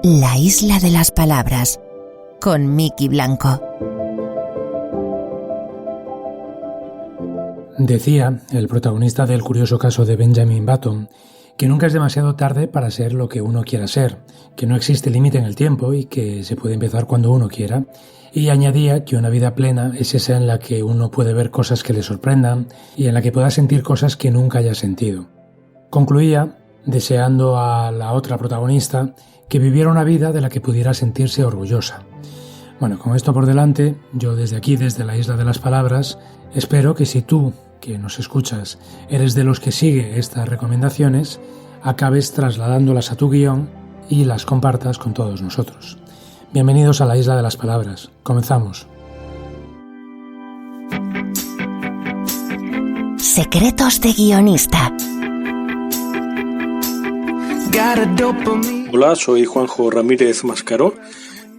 La isla de las palabras, con Miki Blanco. Decía el protagonista del curioso caso de Benjamin Button que nunca es demasiado tarde para ser lo que uno quiera ser, que no existe límite en el tiempo y que se puede empezar cuando uno quiera, y añadía que una vida plena es esa en la que uno puede ver cosas que le sorprendan y en la que pueda sentir cosas que nunca haya sentido. Concluía deseando a la otra protagonista que viviera una vida de la que pudiera sentirse orgullosa. Bueno, con esto por delante, yo desde aquí, desde la Isla de las Palabras, espero que si tú, que nos escuchas, eres de los que sigue estas recomendaciones, acabes trasladándolas a tu guión y las compartas con todos nosotros. Bienvenidos a la Isla de las Palabras. Comenzamos. Secretos de guionista. Hola, soy Juanjo Ramírez Mascaró.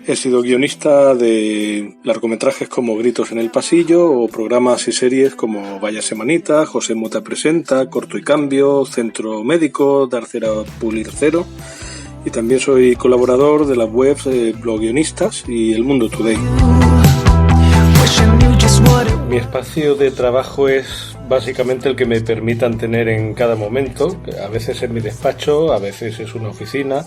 He sido guionista de largometrajes como Gritos en el Pasillo o programas y series como Vaya Semanita, José Mota Presenta, Corto y Cambio, Centro Médico, Dar Cero a Pulir Cero. Y también soy colaborador de las webs Blog Guionistas y El Mundo Today. Mi espacio de trabajo es básicamente el que me permitan tener en cada momento. A veces en mi despacho, a veces es una oficina,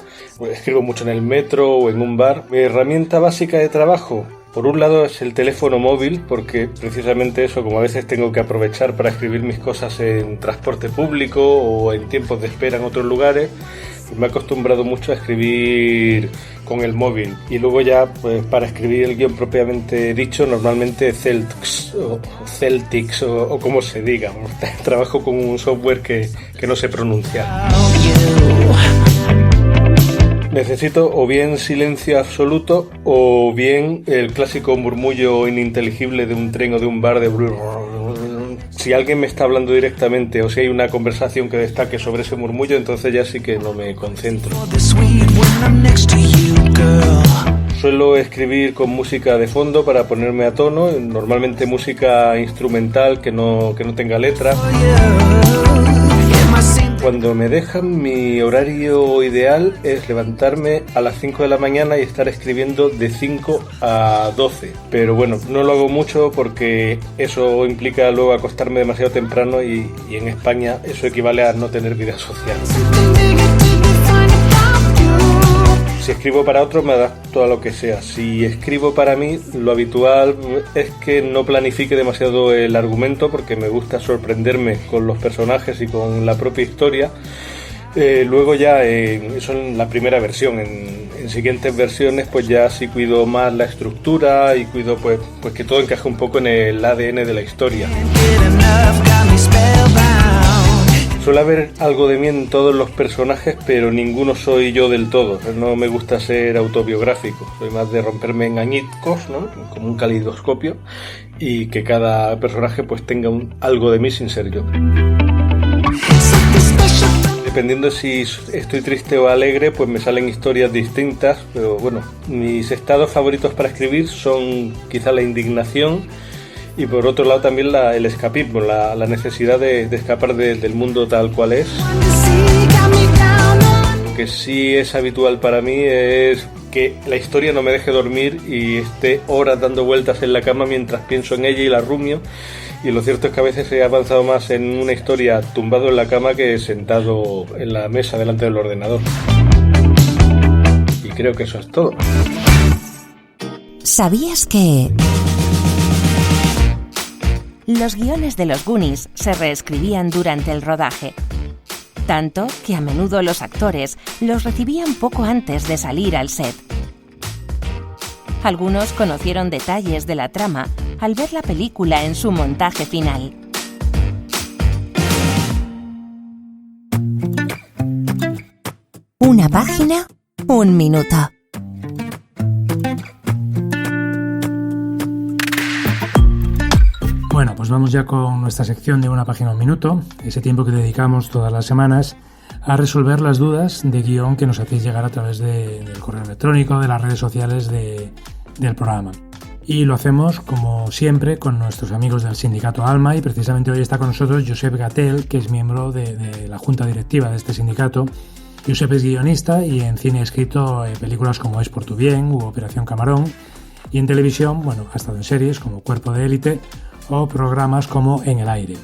escribo mucho en el metro o en un bar. Mi herramienta básica de trabajo, por un lado, es el teléfono móvil, porque precisamente eso, como a veces tengo que aprovechar para escribir mis cosas en transporte público o en tiempos de espera en otros lugares, pues me he acostumbrado mucho a escribir con el móvil. Y luego ya, pues para escribir el guión propiamente dicho, normalmente Celtics o como se diga. Trabajo con un software que no sé pronunciar. Necesito o bien silencio absoluto o bien el clásico murmullo ininteligible de un tren o de un bar de... Si alguien me está hablando directamente o si hay una conversación que destaque sobre ese murmullo, entonces ya sí que no me concentro. Suelo escribir con música de fondo para ponerme a tono, normalmente música instrumental que no tenga letra. Cuando me dejan, mi horario ideal es levantarme a las 5 de la mañana y estar escribiendo de 5 a 12. Pero bueno, no lo hago mucho porque eso implica luego acostarme demasiado temprano y en España eso equivale a no tener vida social. Si escribo para otros me adapto a lo que sea. Si escribo para mí, lo habitual es que no planifique demasiado el argumento porque me gusta sorprenderme con los personajes y con la propia historia. Luego ya, eso en la primera versión, en siguientes versiones pues ya sí cuido más la estructura y cuido pues que todo encaje un poco en el ADN de la historia. Suele haber algo de mí en todos los personajes, pero ninguno soy yo del todo. No me gusta ser autobiográfico. Soy más de romperme en añicos, ¿no? Como un calidoscopio, y que cada personaje pues tenga algo de mí sin ser yo. Dependiendo si estoy triste o alegre, pues me salen historias distintas. Pero bueno, mis estados favoritos para escribir son quizá la indignación, y por otro lado también el escapismo, la necesidad de escapar del mundo tal cual es. Lo que sí es habitual para mí es que la historia no me deje dormir y esté horas dando vueltas en la cama mientras pienso en ella y la rumio. Y lo cierto es que a veces he avanzado más en una historia tumbado en la cama que sentado en la mesa delante del ordenador. Y creo que eso es todo. ¿Sabías que los guiones de los Goonies se reescribían durante el rodaje? Tanto que a menudo los actores los recibían poco antes de salir al set. Algunos conocieron detalles de la trama al ver la película en su montaje final. Una página, un minuto. Bueno, pues vamos ya con nuestra sección de Una página, un minuto, ese tiempo que dedicamos todas las semanas a resolver las dudas de guión que nos hacéis llegar a través del correo electrónico, de las redes sociales del programa. Y lo hacemos, como siempre, con nuestros amigos del sindicato ALMA, y precisamente hoy está con nosotros Josep Gatell, que es miembro de la junta directiva de este sindicato Josep es guionista y en cine ha escrito películas como Es por tu bien u Operación Camarón, y en televisión, bueno, ha estado en series como Cuerpo de élite o programas como En el aire.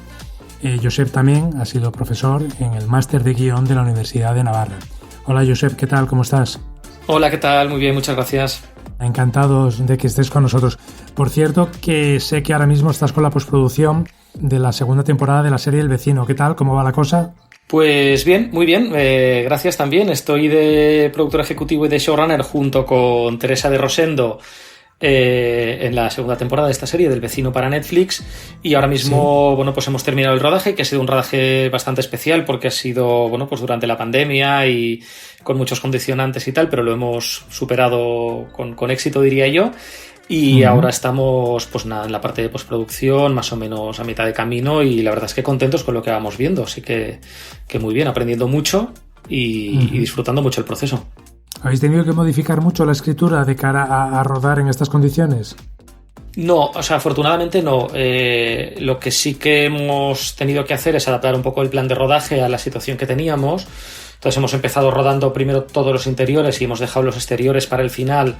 Josep también ha sido profesor en el máster de guión de la Universidad de Navarra. Hola Josep, ¿qué tal? ¿Cómo estás? Hola, ¿qué tal? Muy bien, muchas gracias. Encantados de que estés con nosotros. Por cierto, que sé que ahora mismo estás con la postproducción de la segunda temporada de la serie El vecino. ¿Qué tal? ¿Cómo va la cosa? Pues bien, muy bien, gracias también. Estoy de productor ejecutivo y de showrunner junto con Teresa de Rosendo en la segunda temporada de esta serie del vecino para Netflix, y ahora mismo, sí, bueno, pues hemos terminado el rodaje, que ha sido un rodaje bastante especial porque ha sido, bueno, pues durante la pandemia y con muchos condicionantes y tal, pero lo hemos superado con éxito, diría yo. Y ahora estamos, pues nada, en la parte de postproducción, más o menos a mitad de camino, y la verdad es que contentos con lo que vamos viendo, así que muy bien, aprendiendo mucho y disfrutando mucho el proceso. ¿Habéis tenido que modificar mucho la escritura de cara a rodar en estas condiciones? No, o sea, afortunadamente no. Lo que sí que hemos tenido que hacer es adaptar un poco el plan de rodaje a la situación que teníamos. Entonces hemos empezado rodando primero todos los interiores y hemos dejado los exteriores para el final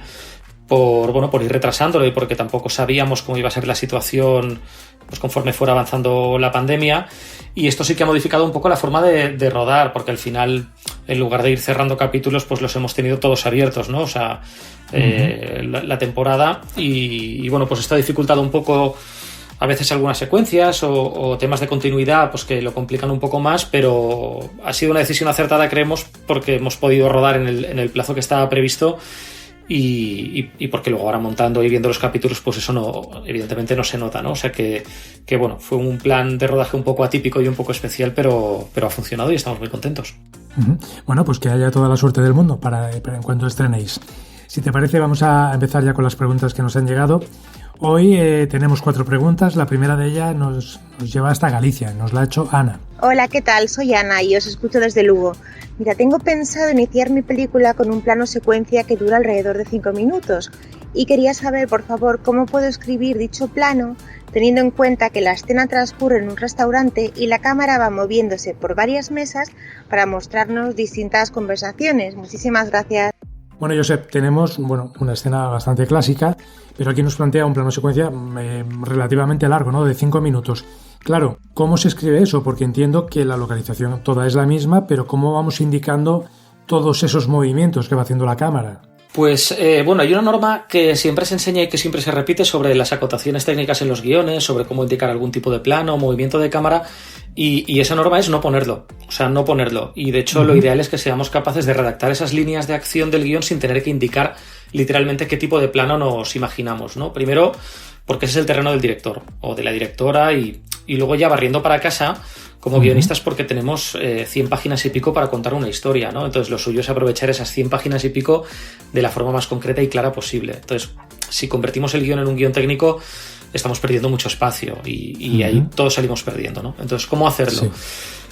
por ir retrasándolo y porque tampoco sabíamos cómo iba a ser la situación pues conforme fuera avanzando la pandemia. Y esto sí que ha modificado un poco la forma de rodar, porque al final, en lugar de ir cerrando capítulos, pues los hemos tenido todos abiertos, ¿no? O sea, la temporada. Y bueno, pues esto ha dificultado un poco a veces algunas secuencias o temas de continuidad, pues que lo complican un poco más, pero ha sido una decisión acertada, creemos, porque hemos podido rodar en el plazo que estaba previsto. Y porque luego ahora montando y viendo los capítulos, pues eso no, evidentemente no se nota, ¿no? O sea que bueno, fue un plan de rodaje un poco atípico y un poco especial, pero ha funcionado y estamos muy contentos. Bueno, pues que haya toda la suerte del mundo para en cuanto estrenéis. Si te parece, vamos a empezar ya con las preguntas que nos han llegado. Hoy tenemos 4 preguntas. La primera de ellas nos lleva hasta Galicia. Nos la ha hecho Ana. Hola, ¿qué tal? Soy Ana y os escucho desde Lugo. Mira, tengo pensado iniciar mi película con un plano secuencia que dura alrededor de 5 minutos. Y quería saber, por favor, cómo puedo escribir dicho plano teniendo en cuenta que la escena transcurre en un restaurante y la cámara va moviéndose por varias mesas para mostrarnos distintas conversaciones. Muchísimas gracias. Bueno, Josep, tenemos una escena bastante clásica, pero aquí nos plantea un plano secuencia relativamente largo, ¿no? De 5 minutos. Claro, ¿cómo se escribe eso? Porque entiendo que la localización toda es la misma, pero ¿cómo vamos indicando todos esos movimientos que va haciendo la cámara? Pues bueno, hay una norma que siempre se enseña y que siempre se repite sobre las acotaciones técnicas en los guiones, sobre cómo indicar algún tipo de plano o movimiento de cámara, y esa norma es no ponerlo, o sea, no ponerlo. Y de hecho lo ideal es que seamos capaces de redactar esas líneas de acción del guión sin tener que indicar literalmente qué tipo de plano nos imaginamos, ¿no? Primero, porque ese es el terreno del director o de la directora, y luego ya barriendo para casa como guionistas, porque tenemos 100 páginas y pico para contar una historia, ¿no? Entonces lo suyo es aprovechar esas 100 páginas y pico de la forma más concreta y clara posible. Entonces, si convertimos el guión en un guión técnico, estamos perdiendo mucho espacio y ahí todos salimos perdiendo, ¿no? Entonces, ¿cómo hacerlo? Sí.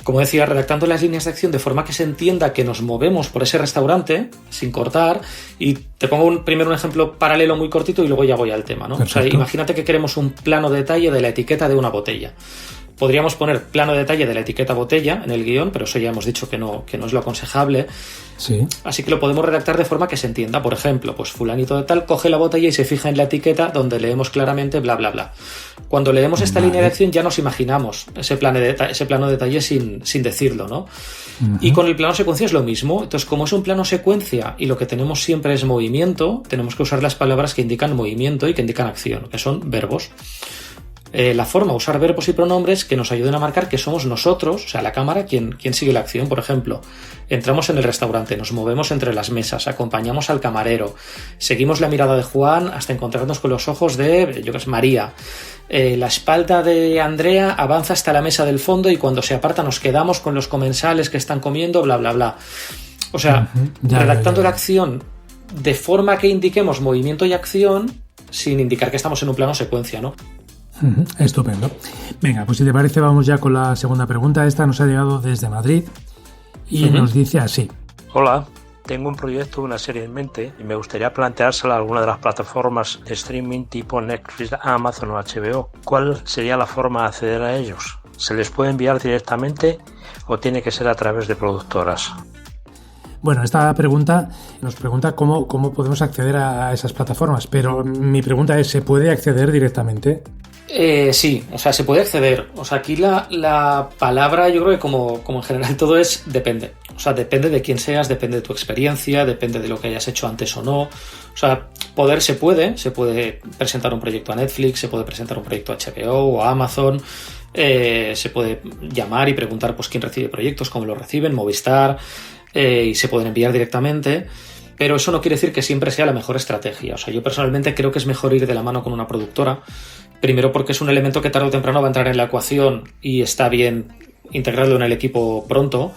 Como decía, redactando las líneas de acción de forma que se entienda que nos movemos por ese restaurante sin cortar. Y te pongo primero un ejemplo paralelo muy cortito y luego ya voy al tema, ¿no? Perfecto. O sea, imagínate que queremos un plano de detalle de la etiqueta de una botella. Podríamos poner plano de detalle de la etiqueta botella en el guión, pero eso ya hemos dicho que no es lo aconsejable. Sí. Así que lo podemos redactar de forma que se entienda. Por ejemplo, pues fulanito de tal coge la botella y se fija en la etiqueta donde leemos claramente bla, bla, bla. Cuando leemos esta línea de acción ya nos imaginamos ese plano de detalle sin decirlo, ¿no? Y con el plano secuencia es lo mismo. Entonces, como es un plano secuencia y lo que tenemos siempre es movimiento, tenemos que usar las palabras que indican movimiento y que indican acción, que son verbos. La forma, usar verbos y pronombres que nos ayuden a marcar que somos nosotros, o sea, la cámara, quien sigue la acción. Por ejemplo, entramos en el restaurante, nos movemos entre las mesas, acompañamos al camarero, seguimos la mirada de Juan hasta encontrarnos con los ojos de, María. La espalda de Andrea avanza hasta la mesa del fondo y cuando se aparta nos quedamos con los comensales que están comiendo, bla, bla, bla. O sea, redactando la acción de forma que indiquemos movimiento y acción sin indicar que estamos en un plano secuencia, ¿no? Estupendo. Venga, pues si te parece vamos ya con la segunda pregunta. Esta nos ha llegado desde Madrid y nos dice así. Hola, tengo un proyecto, una serie en mente y me gustaría planteársela a alguna de las plataformas de streaming tipo Netflix, Amazon o HBO. ¿Cuál sería la forma de acceder a ellos? ¿Se les puede enviar directamente o tiene que ser a través de productoras? Bueno, esta pregunta nos pregunta cómo podemos acceder a esas plataformas, pero mi pregunta es, ¿se puede acceder directamente? Sí, o sea, se puede acceder. O sea, aquí la palabra, yo creo que como en general todo es depende. O sea, depende de quién seas, depende de tu experiencia, depende de lo que hayas hecho antes o no. O sea, se puede presentar un proyecto a Netflix, se puede presentar un proyecto a HBO o a Amazon, se puede llamar y preguntar pues quién recibe proyectos, cómo lo reciben, Movistar, y se pueden enviar directamente. Pero eso no quiere decir que siempre sea la mejor estrategia. O sea, yo personalmente creo que es mejor ir de la mano con una productora. Primero porque es un elemento que tarde o temprano va a entrar en la ecuación y está bien integrarlo en el equipo pronto.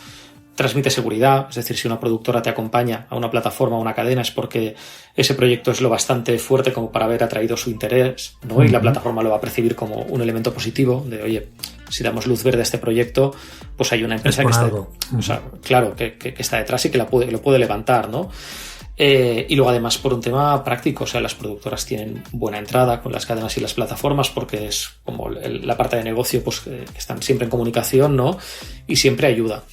Transmite seguridad, es decir, si una productora te acompaña a una plataforma o una cadena es porque ese proyecto es lo bastante fuerte como para haber atraído su interés, ¿no? Uh-huh. Y la plataforma lo va a percibir como un elemento positivo de, oye, si damos luz verde a este proyecto, pues hay una empresa que está, o sea, claro, que está detrás y que lo puede levantar, ¿no? Y luego además por un tema práctico, o sea, las productoras tienen buena entrada con las cadenas y las plataformas porque es como la parte de negocio, pues que están siempre en comunicación, ¿no? Y siempre ayuda.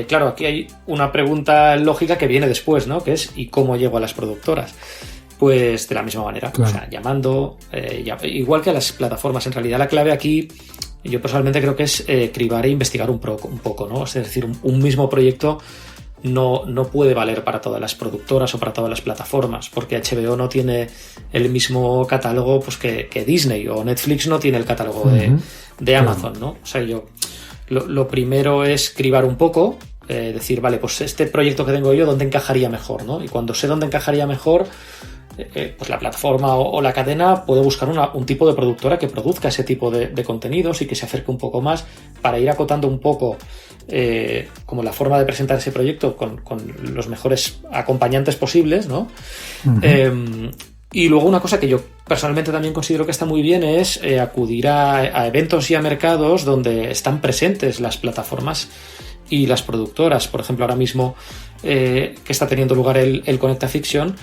Claro, aquí hay una pregunta lógica que viene después, ¿no? Que es ¿y cómo llego a las productoras? Pues de la misma manera, claro. O sea, llamando, igual que a las plataformas. En realidad la clave aquí, yo personalmente creo que es cribar e investigar un poco, ¿no? Es decir, un mismo proyecto no puede valer para todas las productoras o para todas las plataformas, porque HBO no tiene el mismo catálogo pues que Disney, o Netflix no tiene el catálogo de Amazon, ¿no? O sea, lo primero es cribar un poco, decir, vale, pues este proyecto que tengo yo, ¿dónde encajaría mejor, ¿no? Y cuando sé dónde encajaría mejor, pues la plataforma o la cadena puede buscar un tipo de productora que produzca ese tipo de contenidos y que se acerque un poco más para ir acotando un poco como la forma de presentar ese proyecto con los mejores acompañantes posibles, ¿no? Uh-huh. Y luego una cosa que yo personalmente también considero que está muy bien es acudir a eventos y a mercados donde están presentes las plataformas y las productoras. Por ejemplo, ahora mismo que está teniendo lugar el Conecta Fiction,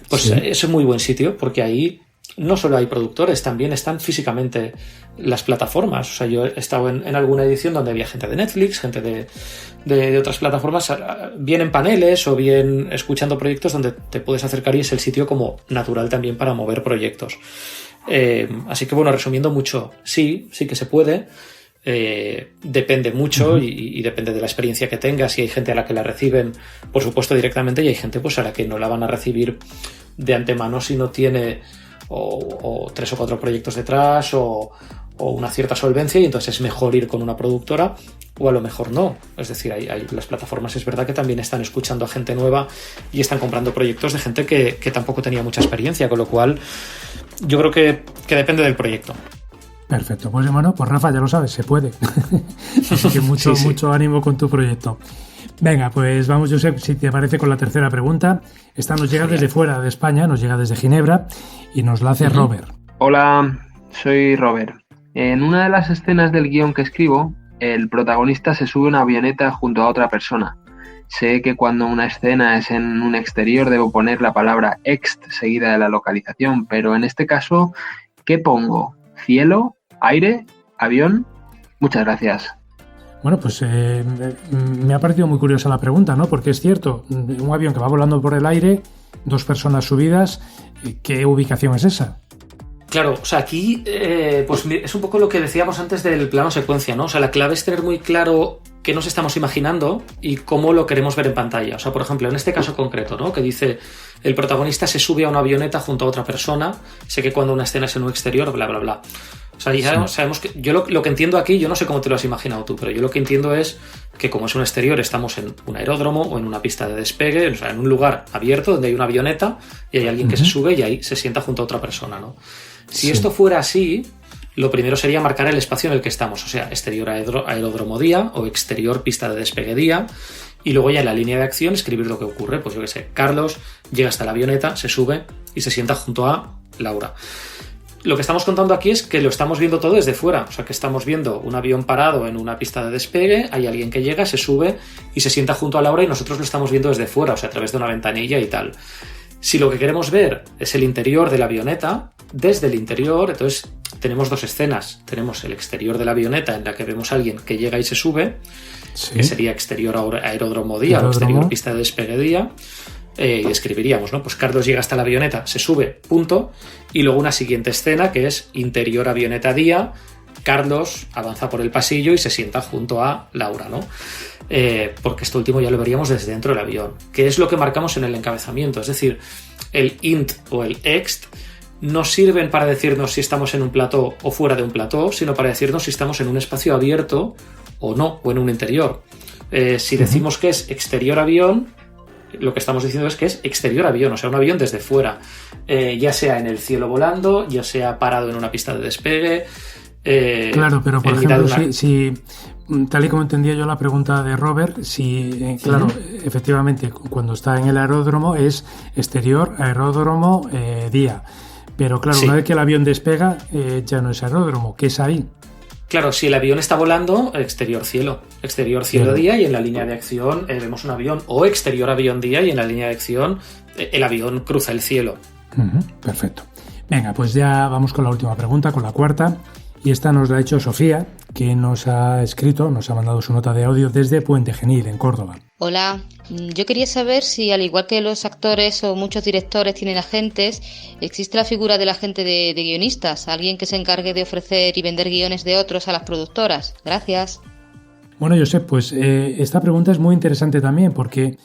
pues sí. Es un muy buen sitio porque ahí no solo hay productores, también están físicamente las plataformas. O sea, yo he estado en alguna edición donde había gente de Netflix, gente de otras plataformas, bien en paneles o bien escuchando proyectos donde te puedes acercar y es el sitio como natural también para mover proyectos. Así que bueno, resumiendo mucho, sí que se puede. Depende mucho uh-huh. y depende de la experiencia que tengas y hay gente a la que la reciben por supuesto directamente y hay gente pues a la que no la van a recibir de antemano si no tiene o 3 o 4 proyectos detrás o una cierta solvencia y entonces es mejor ir con una productora o a lo mejor no. Es decir, hay las plataformas es verdad que también están escuchando a gente nueva y están comprando proyectos de gente que tampoco tenía mucha experiencia, con lo cual yo creo que depende del proyecto. Perfecto, pues bueno, pues Rafa, ya lo sabes, se puede. Así que mucho ánimo con tu proyecto. Venga, pues vamos, Josep, si te parece, con la tercera pregunta. Esta nos llega desde fuera de España, nos llega desde Ginebra y nos la hace Robert. Hola, soy Robert. En una de las escenas del guión que escribo, el protagonista se sube a una avioneta junto a otra persona. Sé que cuando una escena es en un exterior debo poner la palabra ext seguida de la localización, pero en este caso, ¿qué pongo? ¿Cielo? ¿Aire? ¿Avión? Muchas gracias. Bueno, pues me ha parecido muy curiosa la pregunta, ¿no? Porque es cierto, un avión que va volando por el aire, 2 personas subidas, ¿qué ubicación es esa? Claro, o sea, aquí pues es un poco lo que decíamos antes del plano secuencia, ¿no? O sea, la clave es tener muy claro qué nos estamos imaginando y cómo lo queremos ver en pantalla. O sea, por ejemplo, en este caso concreto, ¿no? Que dice, el protagonista se sube a una avioneta junto a otra persona, sé que cuando una escena es en un exterior, bla, bla, bla. O sea, ya sabemos que yo lo que entiendo aquí, yo no sé cómo te lo has imaginado tú, pero yo lo que entiendo es que como es un exterior, estamos en un aeródromo o en una pista de despegue, o sea, en un lugar abierto donde hay una avioneta y hay alguien que se sube y ahí se sienta junto a otra persona, ¿no? Si esto fuera así, lo primero sería marcar el espacio en el que estamos, o sea, exterior aeródromo día o exterior pista de despegue día, y luego ya en la línea de acción escribir lo que ocurre. Pues yo qué sé, Carlos llega hasta la avioneta, se sube y se sienta junto a Laura. Lo que estamos contando aquí es que lo estamos viendo todo desde fuera, o sea, que estamos viendo un avión parado en una pista de despegue, hay alguien que llega, se sube y se sienta junto a Laura y nosotros lo estamos viendo desde fuera, o sea, a través de una ventanilla y tal. Si lo que queremos ver es el interior de la avioneta, desde el interior, entonces tenemos 2 escenas. Tenemos el exterior de la avioneta en la que vemos a alguien que llega y se sube, que sería exterior aeródromo día o exterior pista de despegue día. Y escribiríamos, ¿no? Pues Carlos llega hasta la avioneta, se sube, punto, y luego una siguiente escena que es interior avioneta día, Carlos avanza por el pasillo y se sienta junto a Laura, ¿no? Porque esto último ya lo veríamos desde dentro del avión, que es lo que marcamos en el encabezamiento, es decir, el int o el ext no sirven para decirnos si estamos en un plató o fuera de un plató, sino para decirnos si estamos en un espacio abierto o no, o en un interior. Si decimos que es exterior avión, lo que estamos diciendo es que es exterior avión, o sea, un avión desde fuera, ya sea en el cielo volando, ya sea parado en una pista de despegue. Claro, pero por ejemplo, si tal y como entendía yo la pregunta de Robert, si, claro, efectivamente, cuando está en el aeródromo es exterior, aeródromo, día. Pero claro, una vez que el avión despega, ya no es aeródromo, ¿qué es ahí? Claro, si el avión está volando, exterior cielo día, y en la línea de acción vemos un avión, o exterior avión día y en la línea de acción el avión cruza el cielo. Perfecto. Venga, pues ya vamos con la última pregunta, con la cuarta, y esta nos la ha hecho Sofía, que nos ha mandado su nota de audio desde Puente Genil, en Córdoba. Hola, yo quería saber si, al igual que los actores o muchos directores tienen agentes, existe la figura del agente de guionistas, alguien que se encargue de ofrecer y vender guiones de otros a las productoras. Gracias. Bueno, Josep, pues esta pregunta es muy interesante también, porque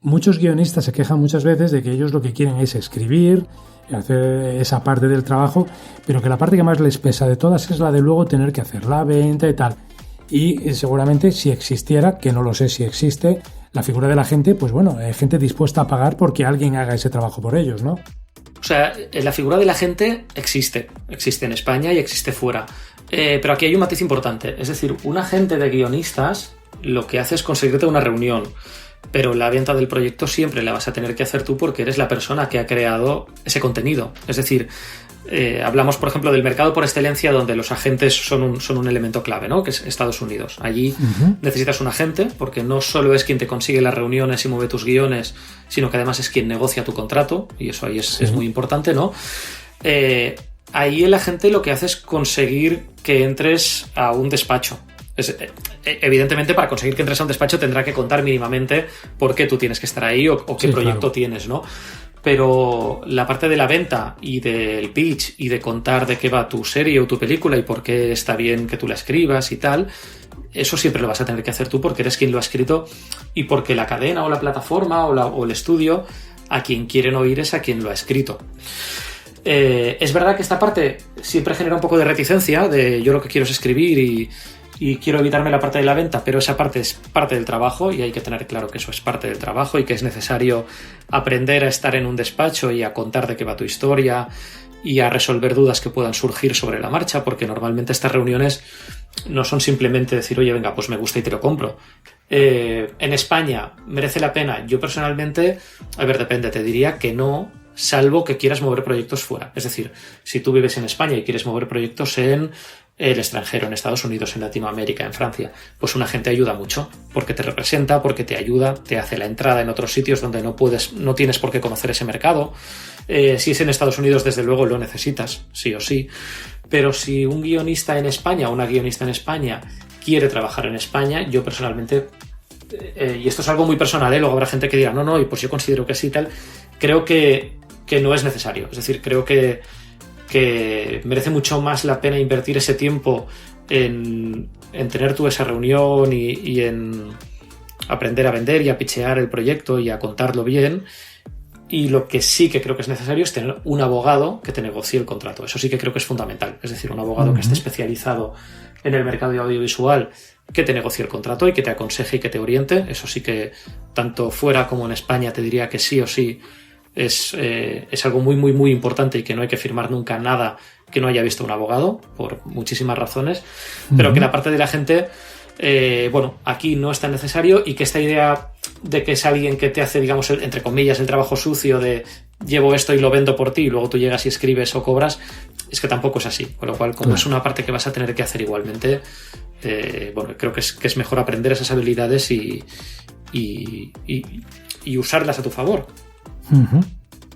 muchos guionistas se quejan muchas veces de que ellos lo que quieren es escribir, hacer esa parte del trabajo, pero que la parte que más les pesa de todas es la de luego tener que hacer la venta y tal. Y seguramente si existiera, que no lo sé si existe, la figura de la gente, pues bueno, hay gente dispuesta a pagar porque alguien haga ese trabajo por ellos, ¿no? O sea, la figura de la gente existe en España y existe fuera. Pero aquí hay un matiz importante, es decir, un agente de guionistas lo que hace es conseguirte una reunión, pero la venta del proyecto siempre la vas a tener que hacer tú porque eres la persona que ha creado ese contenido. Es decir, hablamos, por ejemplo, del mercado por excelencia donde los agentes son un elemento clave, ¿no? Que es Estados Unidos. Allí necesitas un agente porque no solo es quien te consigue las reuniones y mueve tus guiones, sino que además es quien negocia tu contrato, y eso ahí es muy importante, ¿no? Ahí el agente lo que hace es conseguir que entres a un despacho. Evidentemente, para conseguir que entres a un despacho tendrá que contar mínimamente por qué tú tienes que estar ahí o qué proyecto tienes, ¿no? Pero la parte de la venta y del pitch y de contar de qué va tu serie o tu película y por qué está bien que tú la escribas y tal, eso siempre lo vas a tener que hacer tú porque eres quien lo ha escrito y porque la cadena o la plataforma o el estudio a quien quieren oír es a quien lo ha escrito. Es verdad que esta parte siempre genera un poco de reticencia de yo lo que quiero es escribir y quiero evitarme la parte de la venta, pero esa parte es parte del trabajo y hay que tener claro que eso es parte del trabajo y que es necesario aprender a estar en un despacho y a contar de qué va tu historia y a resolver dudas que puedan surgir sobre la marcha, porque normalmente estas reuniones no son simplemente decir, oye, venga, pues me gusta y te lo compro. En España, ¿merece la pena? Yo personalmente, a ver, depende, te diría que no, salvo que quieras mover proyectos fuera. Es decir, si tú vives en España y quieres mover proyectos en el extranjero, en Estados Unidos, en Latinoamérica, en Francia, pues un agente ayuda mucho, porque te representa, porque te ayuda, te hace la entrada en otros sitios donde no tienes por qué conocer ese mercado. Si es en Estados Unidos, desde luego lo necesitas, sí o sí. Pero si un guionista en España o una guionista en España quiere trabajar en España, yo personalmente, y esto es algo muy personal, luego habrá gente que dirá, no, y pues yo considero que sí y tal, creo que no es necesario. Es decir, creo que merece mucho más la pena invertir ese tiempo en tener tú esa reunión y en aprender a vender y a pitchear el proyecto y a contarlo bien. Y lo que sí que creo que es necesario es tener un abogado que te negocie el contrato. Eso sí que creo que es fundamental. Es decir, un abogado que esté especializado en el mercado audiovisual, que te negocie el contrato y que te aconseje y que te oriente. Eso sí que tanto fuera como en España te diría que sí o sí es algo muy, muy, muy importante y que no hay que firmar nunca nada que no haya visto un abogado, por muchísimas razones, pero que la parte de la gente, aquí no es tan necesario y que esta idea de que es alguien que te hace, digamos, entre comillas, el trabajo sucio de llevo esto y lo vendo por ti y luego tú llegas y escribes o cobras, es que tampoco es así. Con lo cual, como es una parte que vas a tener que hacer igualmente, creo que es mejor aprender esas habilidades y usarlas a tu favor.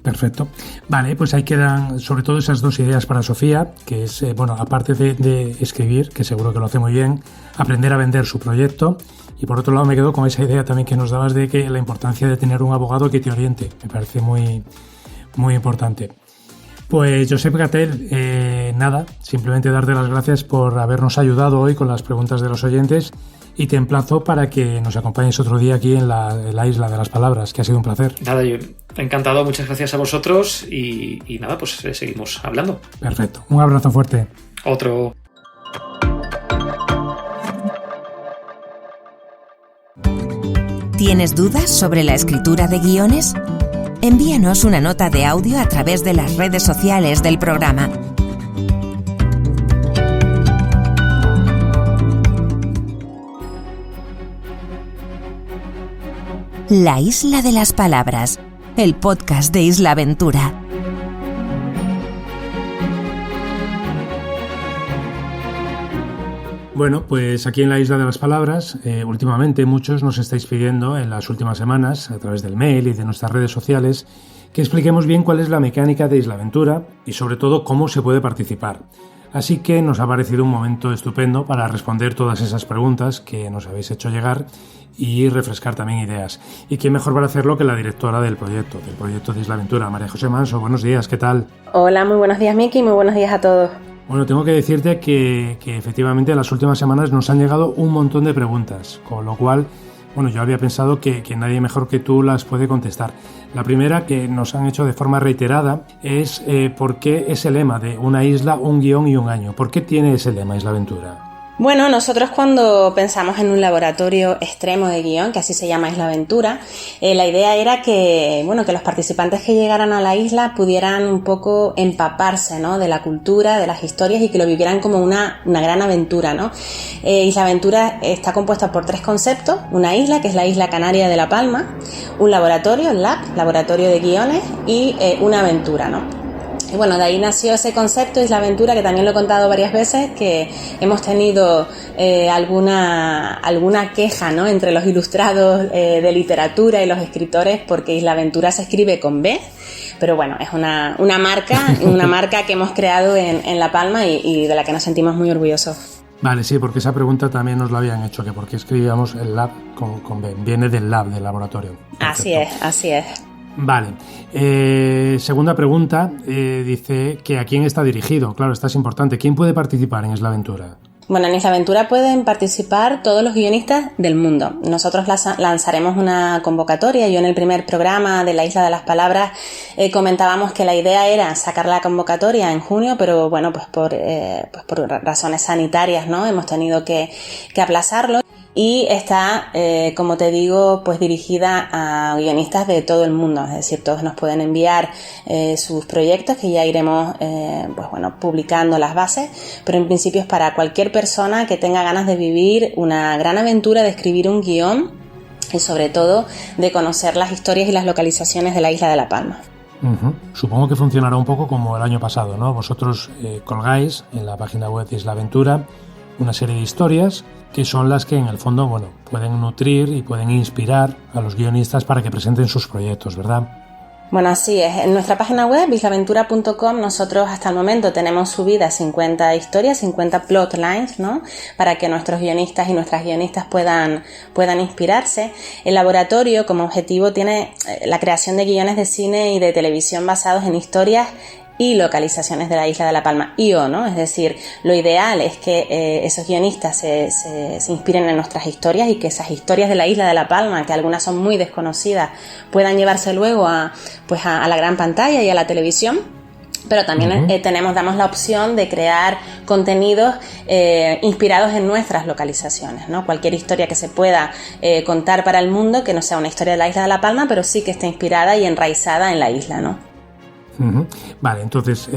Perfecto. Vale, pues ahí quedan sobre todo esas dos ideas para Sofía, que es, aparte de escribir, que seguro que lo hace muy bien, aprender a vender su proyecto Y por otro lado me quedo con esa idea también que nos dabas de que la importancia de tener un abogado que te oriente. Me parece muy, muy importante. Pues Josep Gatell, nada, simplemente darte las gracias por habernos ayudado hoy con las preguntas de los oyentes y te emplazo para que nos acompañes otro día aquí en la Isla de las Palabras, que ha sido un placer. Nada, yo encantado, muchas gracias a vosotros y nada, pues seguimos hablando. Perfecto, un abrazo fuerte. Otro. ¿Tienes dudas sobre la escritura de guiones? Envíanos una nota de audio a través de las redes sociales del programa. La Isla de las Palabras, el podcast de Isla Aventura. Bueno, pues aquí en la Isla de las Palabras, últimamente muchos nos estáis pidiendo en las últimas semanas, a través del mail y de nuestras redes sociales, que expliquemos bien cuál es la mecánica de Isla Aventura y sobre todo cómo se puede participar. Así que nos ha parecido un momento estupendo para responder todas esas preguntas que nos habéis hecho llegar y refrescar también ideas. Y qué mejor para hacerlo que la directora del proyecto de Isla Aventura, María José Manso. Buenos días, ¿qué tal? Hola, muy buenos días, Miki, muy buenos días a todos. Bueno, tengo que decirte que efectivamente en las últimas semanas nos han llegado un montón de preguntas, con lo cual, bueno, yo había pensado que nadie mejor que tú las puede contestar. La primera, que nos han hecho de forma reiterada, es ¿por qué ese lema de una isla, un guión y un año? ¿Por qué tiene ese lema Isla Aventura? Bueno, nosotros cuando pensamos en un laboratorio extremo de guión, que así se llama Isla Aventura, la idea era que los participantes que llegaran a la isla pudieran un poco empaparse, ¿no?, de la cultura, de las historias y que lo vivieran como una gran aventura, ¿no? Isla Aventura está compuesta por 3 conceptos: una isla, que es la isla canaria de La Palma, un laboratorio, el lab, laboratorio de guiones, y una aventura, ¿no? Y bueno, de ahí nació ese concepto, Isla Aventura, que también lo he contado varias veces, que hemos tenido alguna queja, ¿no?, entre los ilustrados de literatura y los escritores, porque Isla Aventura se escribe con B, pero bueno, es una marca que hemos creado en La Palma y de la que nos sentimos muy orgullosos. Vale, sí, porque esa pregunta también nos la habían hecho, que por qué escribíamos el lab con B, viene del lab, del laboratorio. Perfecto. Así es. Vale. Segunda pregunta, dice que ¿a quién está dirigido? Claro, esta es importante. ¿Quién puede participar en Isla Aventura? Bueno, en Isla Aventura pueden participar todos los guionistas del mundo. Nosotros lanzaremos una convocatoria. Yo en el primer programa de la Isla de las Palabras comentábamos que la idea era sacar la convocatoria en junio, pero bueno, pues por razones sanitarias, ¿no?, hemos tenido que aplazarlo. Y está, como te digo, pues dirigida a guionistas de todo el mundo, es decir, todos nos pueden enviar sus proyectos, que ya iremos publicando las bases, pero en principio es para cualquier persona que tenga ganas de vivir una gran aventura, de escribir un guión y sobre todo de conocer las historias y las localizaciones de la isla de La Palma. Uh-huh. Supongo que funcionará un poco como el año pasado, ¿no? Vosotros colgáis en la página web de Isla Aventura una serie de historias que son las que en el fondo, pueden nutrir y pueden inspirar a los guionistas para que presenten sus proyectos, ¿verdad? Bueno, así es. En nuestra página web, islaventura.com, nosotros hasta el momento tenemos subidas 50 historias, 50 plotlines, ¿no?, para que nuestros guionistas y nuestras guionistas puedan inspirarse. El laboratorio, como objetivo, tiene la creación de guiones de cine y de televisión basados en historias y localizaciones de la isla de La Palma, ¿no? Es decir, lo ideal es que esos guionistas se inspiren en nuestras historias y que esas historias de la isla de La Palma, que algunas son muy desconocidas, puedan llevarse luego a la gran pantalla y a la televisión. Pero también damos la opción de crear contenidos inspirados en nuestras localizaciones, ¿no? Cualquier historia que se pueda contar para el mundo, que no sea una historia de la isla de La Palma, pero sí que esté inspirada y enraizada en la isla, ¿no? Uh-huh. Vale, entonces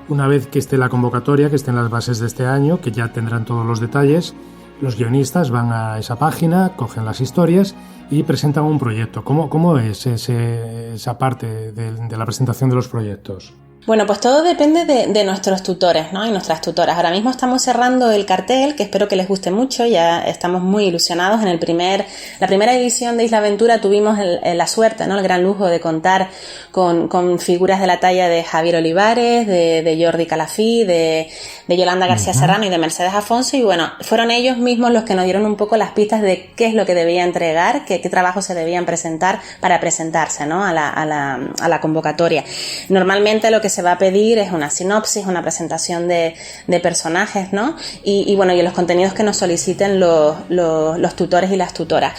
una vez que esté la convocatoria, que estén las bases de este año, que ya tendrán todos los detalles, los guionistas van a esa página, cogen las historias y presentan un proyecto. ¿Cómo es esa parte de la presentación de los proyectos? Bueno, pues todo depende de nuestros tutores, ¿no? Y nuestras tutoras. Ahora mismo estamos cerrando el cartel, que espero que les guste mucho. Ya estamos muy ilusionados. La primera edición de Isla Aventura tuvimos la suerte, ¿no? El gran lujo de contar con figuras de la talla de Javier Olivares, de Jordi Calafí, de Yolanda García Serrano y de Mercedes Afonso. Y bueno, fueron ellos mismos los que nos dieron un poco las pistas de qué es lo que debía entregar, qué trabajos se debían presentar para presentarse, ¿no? a la convocatoria. Normalmente lo que se va a pedir es una sinopsis, una presentación de personajes, ¿no? Y bueno, y los contenidos que nos soliciten los tutores y las tutoras.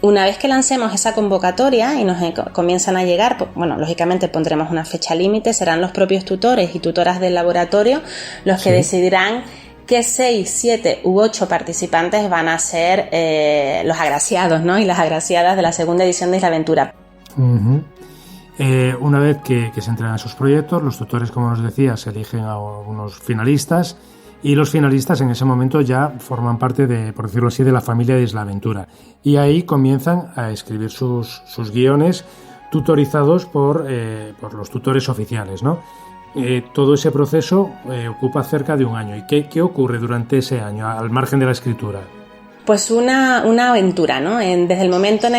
Una vez que lancemos esa convocatoria y nos comienzan a llegar, bueno, lógicamente pondremos una fecha límite, serán los propios tutores y tutoras del laboratorio los que decidirán qué 6, 7 u 8 participantes van a ser los agraciados, ¿no? Y las agraciadas de la segunda edición de Isla Aventura. Uh-huh. Una vez que se entregan esos proyectos, los tutores, como nos decía, se eligen a unos finalistas y los finalistas en ese momento ya forman parte de, por decirlo así, de la familia de Isla Aventura. Y ahí comienzan a escribir sus guiones tutorizados por los tutores oficiales, ¿no? Todo ese proceso ocupa cerca de un año. ¿Y qué ocurre durante ese año, al margen de la escritura? Pues una aventura, ¿no? Desde el momento en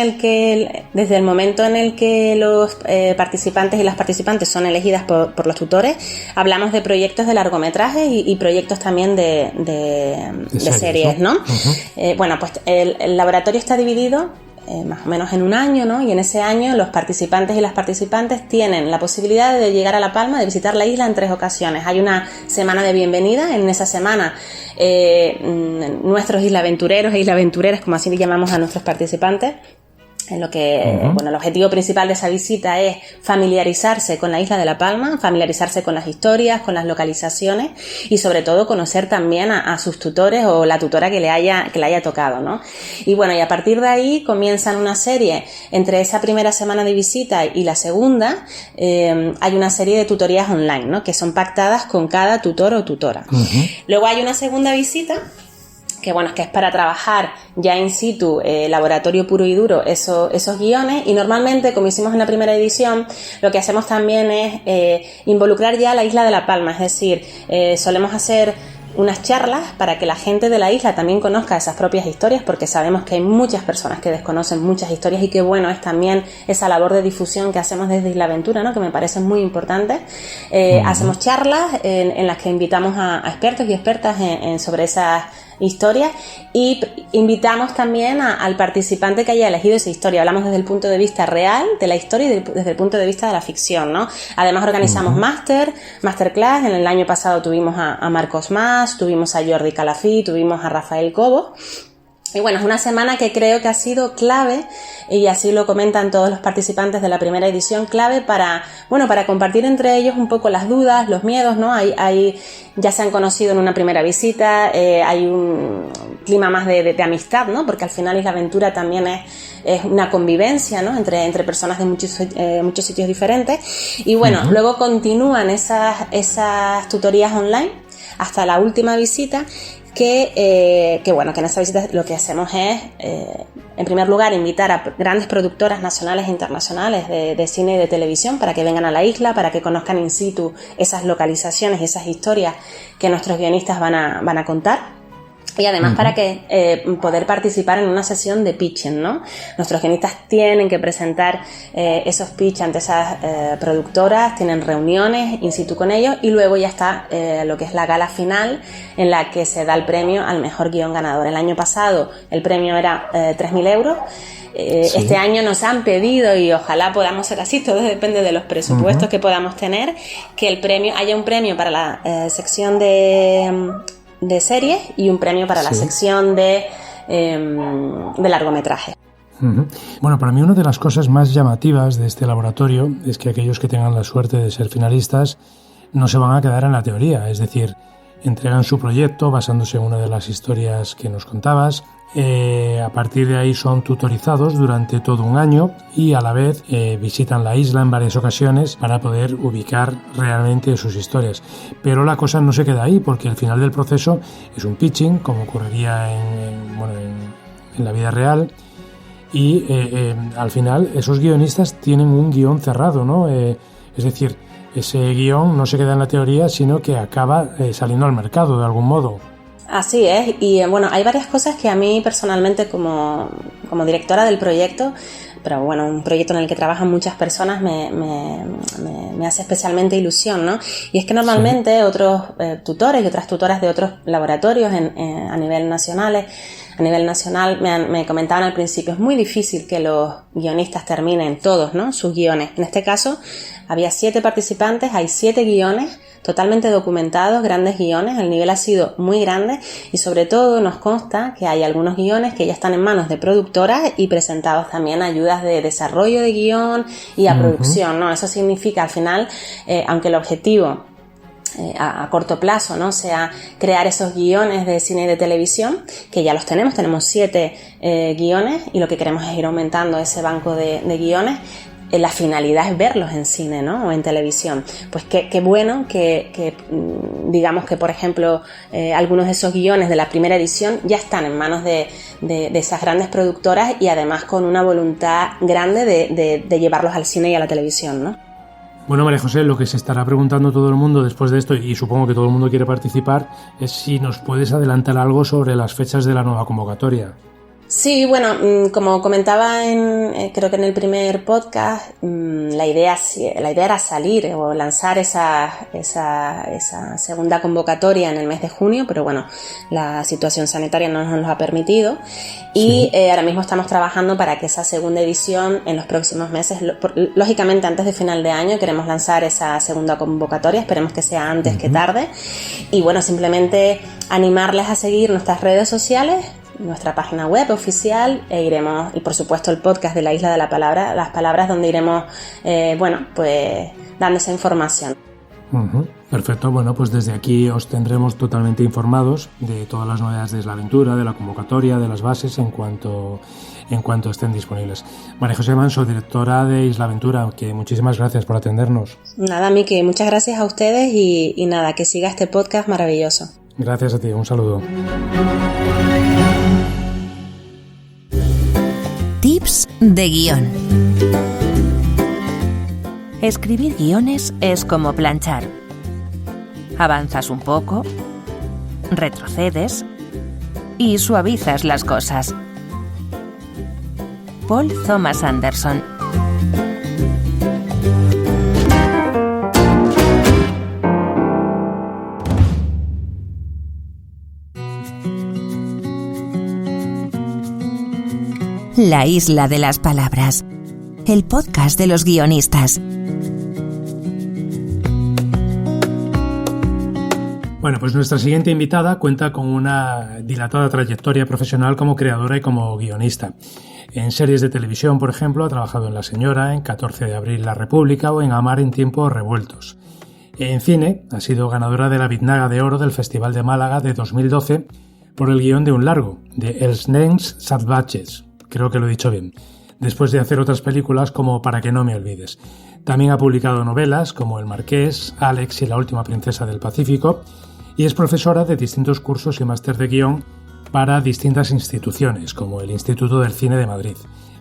el que los participantes y las participantes son elegidas por los tutores, hablamos de proyectos de largometrajes y proyectos también de series, ¿no? Uh-huh. Bueno, pues el laboratorio está dividido más o menos en un año, ¿no? Y en ese año los participantes y las participantes tienen la posibilidad de llegar a La Palma, de visitar la isla en 3 ocasiones. Hay una semana de bienvenida. En esa semana nuestros islaventureros e islaventureras, como así le llamamos a nuestros participantes, en lo que, bueno, el objetivo principal de esa visita es familiarizarse con la isla de La Palma, familiarizarse con las historias, con las localizaciones y sobre todo conocer también a sus tutores o la tutora que le haya tocado, ¿no? Y bueno, y a partir de ahí comienzan una serie. Entre esa primera semana de visita y la segunda hay una serie de tutorías online, ¿no? Que son pactadas con cada tutor o tutora. Luego hay una segunda visita que bueno, es que es para trabajar ya in situ, laboratorio puro y duro, esos guiones, y normalmente, como hicimos en la primera edición, lo que hacemos también es involucrar ya a la isla de La Palma, es decir, solemos hacer unas charlas para que la gente de la isla también conozca esas propias historias, porque sabemos que hay muchas personas que desconocen muchas historias y que bueno es también esa labor de difusión que hacemos desde Isla Aventura, ¿no? Que me parece muy importante. Hacemos charlas en las que invitamos a expertos y expertas sobre esas historias y invitamos también al participante que haya elegido esa historia. Hablamos desde el punto de vista real de la historia y desde el punto de vista de la ficción, ¿no? Además organizamos masterclass. En el año pasado tuvimos a Marcos Mas, tuvimos a Jordi Calafí, tuvimos a Rafael Cobo. Y bueno, es una semana que creo que ha sido clave, y así lo comentan todos los participantes de la primera edición, clave para compartir entre ellos un poco las dudas, los miedos, ¿no? Ya se han conocido en una primera visita, hay un clima más de amistad, ¿no? Porque al final Isla Aventura también es una convivencia, ¿no? Entre personas de muchos sitios diferentes. Y bueno, luego continúan esas tutorías online hasta la última visita, que en esa visita lo que hacemos es, en primer lugar, invitar a grandes productoras nacionales e internacionales de cine y de televisión para que vengan a la isla, para que conozcan in situ esas localizaciones y esas historias que nuestros guionistas van a contar. Y además para que poder participar en una sesión de pitching, ¿no? Nuestros guionistas tienen que presentar esos pitch ante esas productoras, tienen reuniones in situ con ellos, y luego ya está lo que es la gala final, en la que se da el premio al mejor guión ganador. El año pasado el premio era 3.000 euros. Sí. Este año nos han pedido, y ojalá podamos ser así, todo depende de los presupuestos que podamos tener, que haya un premio para la sección de series y un premio para la sección de largometraje. Bueno, para mí una de las cosas más llamativas de este laboratorio es que aquellos que tengan la suerte de ser finalistas no se van a quedar en la teoría, es decir, entregan su proyecto basándose en una de las historias que nos contabas. A partir de ahí son tutorizados durante todo un año y a la vez visitan la isla en varias ocasiones para poder ubicar realmente sus historias. Pero la cosa no se queda ahí, porque al final del proceso es un pitching, como ocurriría en la vida real, y al final esos guionistas tienen un guión cerrado, ¿no? Es decir, ese guión no se queda en la teoría, sino que acaba saliendo al mercado de algún modo. Así es, y bueno, hay varias cosas que a mí personalmente como directora del proyecto, pero bueno, un proyecto en el que trabajan muchas personas me hace especialmente ilusión, ¿no? Y es que normalmente otros tutores y otras tutoras de otros laboratorios a nivel nacional me comentaban al principio, es muy difícil que los guionistas terminen todos, ¿no?, sus guiones. En este caso había 7 participantes, hay 7 guiones totalmente documentados, grandes guiones, el nivel ha sido muy grande y sobre todo nos consta que hay algunos guiones que ya están en manos de productoras y presentados también a ayudas de desarrollo de guión y a producción, ¿no? Eso significa al final, aunque el objetivo a corto plazo, ¿no?, sea crear esos guiones de cine y de televisión, que ya los tenemos 7 guiones y lo que queremos es ir aumentando ese banco de guiones. La finalidad es verlos en cine, ¿no?, o en televisión. Pues qué bueno que digamos que, por ejemplo, algunos de esos guiones de la primera edición ya están en manos de esas grandes productoras y además con una voluntad grande de llevarlos al cine y a la televisión, ¿no? Bueno, María José, lo que se estará preguntando todo el mundo después de esto, y supongo que todo el mundo quiere participar, es si nos puedes adelantar algo sobre las fechas de la nueva convocatoria. Sí, bueno, como comentaba creo que en el primer podcast, la idea era salir o lanzar esa segunda convocatoria en el mes de junio, pero bueno, la situación sanitaria no nos lo ha permitido y ahora mismo estamos trabajando para que esa segunda edición en los próximos meses, lógicamente antes de final de año queremos lanzar esa segunda convocatoria, esperemos que sea antes que tarde y bueno, simplemente animarles a seguir nuestras redes sociales, nuestra página web oficial iremos, y por supuesto el podcast de la Isla de las Palabras, donde iremos, pues dando esa información. Perfecto, bueno, pues desde aquí os tendremos totalmente informados de todas las novedades de Isla Aventura, de la convocatoria, de las bases en cuanto estén disponibles. María José Manso, directora de Isla Aventura, que muchísimas gracias por atendernos. Nada, Miki, muchas gracias a ustedes y nada, que siga este podcast maravilloso. Gracias a ti, un saludo. Tips de guión. Escribir guiones es como planchar. Avanzas un poco, retrocedes y suavizas las cosas. Paul Thomas Anderson. La Isla de las Palabras, el podcast de los guionistas. Bueno, pues nuestra siguiente invitada cuenta con una dilatada trayectoria profesional como creadora y como guionista. En series de televisión, por ejemplo, ha trabajado en La Señora, en 14 de abril La República o en Amar en tiempos revueltos. En cine, ha sido ganadora de la Biznaga de Oro del Festival de Málaga de 2012 por el guión de un largo, de Els nens salvatges. Creo que lo he dicho bien, después de hacer otras películas como Para que no me olvides. También ha publicado novelas como El Marqués, Alex y La última princesa del Pacífico y es profesora de distintos cursos y máster de guión para distintas instituciones como el Instituto del Cine de Madrid.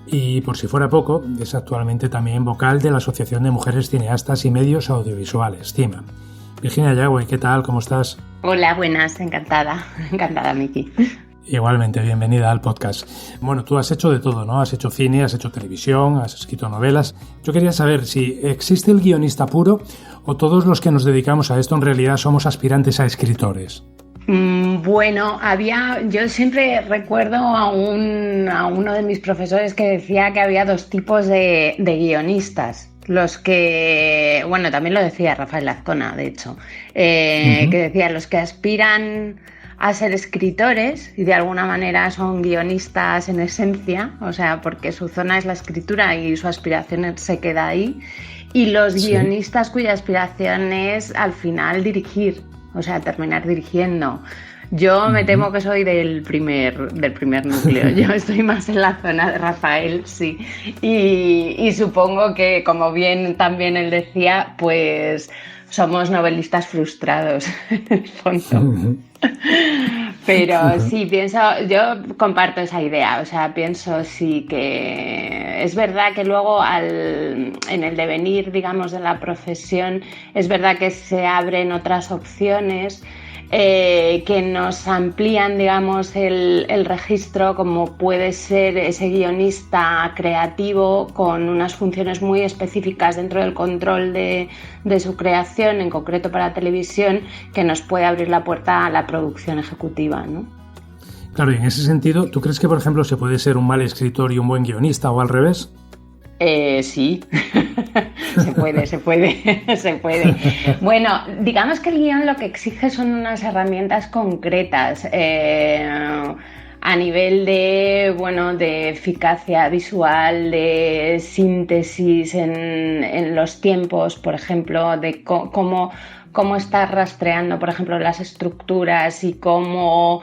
Y por si fuera poco, es actualmente también vocal de la Asociación de Mujeres Cineastas y Medios Audiovisuales, CIMA. Virginia Yagüe, ¿qué tal? ¿Cómo estás? Hola, buenas, encantada, Miki. Igualmente, bienvenida al podcast. Bueno, tú has hecho de todo, ¿no? Has hecho cine, has hecho televisión, has escrito novelas. Yo quería saber si existe el guionista puro o todos los que nos dedicamos a esto en realidad somos aspirantes a escritores. Bueno, yo siempre recuerdo a uno de mis profesores que decía que había 2 tipos de guionistas. Los que, bueno, también lo decía Rafael Azcona, de hecho, que decía los que aspiran a ser escritores y de alguna manera son guionistas en esencia, o sea, porque su zona es la escritura y su aspiración se queda ahí, y los guionistas cuya aspiración es al final dirigir, o sea, terminar dirigiendo. Yo me temo que soy del primer núcleo, yo estoy más en la zona de Rafael, sí, y supongo que, como bien también él decía, pues somos novelistas frustrados, en el fondo. Pero sí, yo comparto esa idea, o sea, pienso sí que es verdad que luego en el devenir, digamos, de la profesión, es verdad que se abren otras opciones que nos amplían, digamos, el registro, como puede ser ese guionista creativo con unas funciones muy específicas dentro del control de su creación, en concreto para televisión, que nos puede abrir la puerta a la producción ejecutiva, ¿no? Claro, y en ese sentido, ¿tú crees que, por ejemplo, se puede ser un mal escritor y un buen guionista o al revés? Sí, se puede. Bueno, digamos que el guión lo que exige son unas herramientas concretas a nivel de eficacia visual, de síntesis en los tiempos, por ejemplo, de cómo estás rastreando, por ejemplo, las estructuras y cómo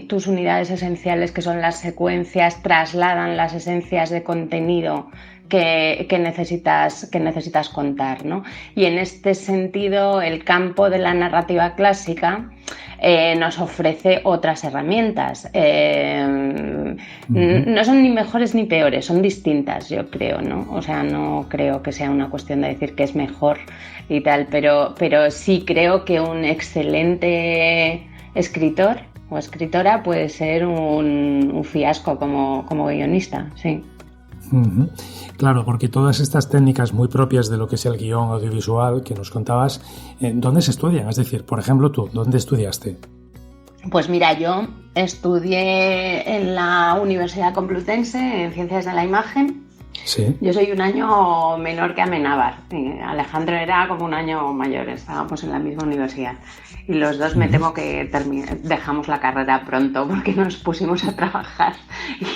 tus unidades esenciales, que son las secuencias, trasladan las esencias de contenido que necesitas contar, ¿no? Y en este sentido, el campo de la narrativa clásica nos ofrece otras herramientas. No son ni mejores ni peores, son distintas, yo creo, ¿no? O sea, no creo que sea una cuestión de decir que es mejor y tal, pero sí creo que un excelente escritor o escritora puede ser un fiasco como guionista, sí. Uh-huh. Claro, porque todas estas técnicas muy propias de lo que es el guión audiovisual que nos contabas, ¿dónde se estudian? Es decir, por ejemplo, tú, ¿dónde estudiaste? Pues mira, yo estudié en la Universidad Complutense en Ciencias de la Imagen. Sí. Yo soy un año menor que Amenábar. Alejandro era como un año mayor, estábamos en la misma universidad. Y los dos me temo que dejamos la carrera pronto porque nos pusimos a trabajar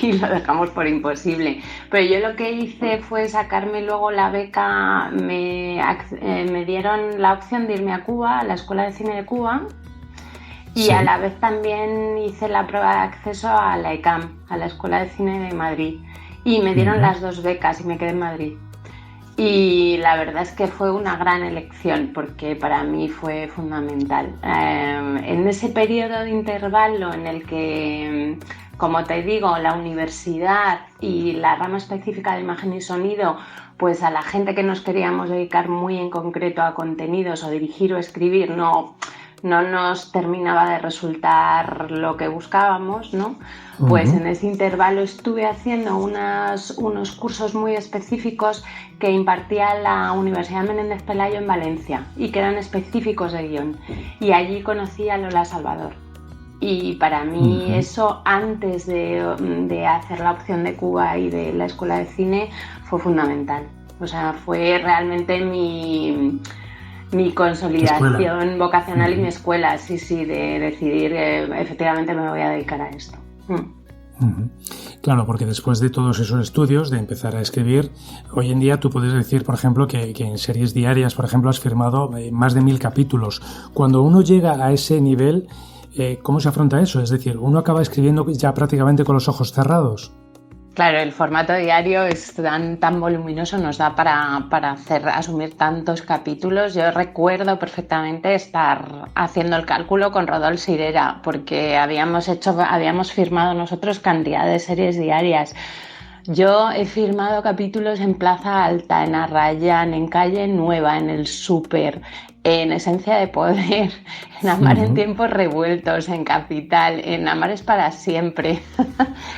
y lo dejamos por imposible. Pero yo lo que hice fue sacarme luego la beca, me dieron la opción de irme a Cuba, a la Escuela de Cine de Cuba, y sí, a la vez también hice la prueba de acceso a la ECAM, a la Escuela de Cine de Madrid. Y me dieron las dos becas y me quedé en Madrid. Y la verdad es que fue una gran elección porque para mí fue fundamental. En ese periodo de intervalo en el que, como te digo, la universidad y la rama específica de imagen y sonido, pues a la gente que nos queríamos dedicar muy en concreto a contenidos o dirigir o escribir, no nos terminaba de resultar lo que buscábamos, ¿no? Pues en ese intervalo estuve haciendo unos cursos muy específicos que impartía la Universidad Menéndez Pelayo en Valencia y que eran específicos de guión. Y allí conocí a Lola Salvador. Y para mí eso, antes de hacer la opción de Cuba y de la Escuela de Cine, fue fundamental. O sea, fue realmente mi consolidación vocacional y mi escuela, sí, de decidir efectivamente me voy a dedicar a esto. Claro, porque después de todos esos estudios, de empezar a escribir, hoy en día tú puedes decir, por ejemplo, que en series diarias, por ejemplo, has firmado más de 1000 capítulos. Cuando uno llega a ese nivel, ¿cómo se afronta eso? Es decir, ¿uno acaba escribiendo ya prácticamente con los ojos cerrados? Claro, el formato diario es tan voluminoso, nos da para asumir tantos capítulos. Yo recuerdo perfectamente estar haciendo el cálculo con Rodolfo Sirera, porque habíamos firmado nosotros cantidad de series diarias. Yo he firmado capítulos en Plaza Alta, en Arrayán, en Calle Nueva, en El Súper, en Esencia de Poder, en Amar en Tiempos Revueltos, en Capital, en Amar es para siempre.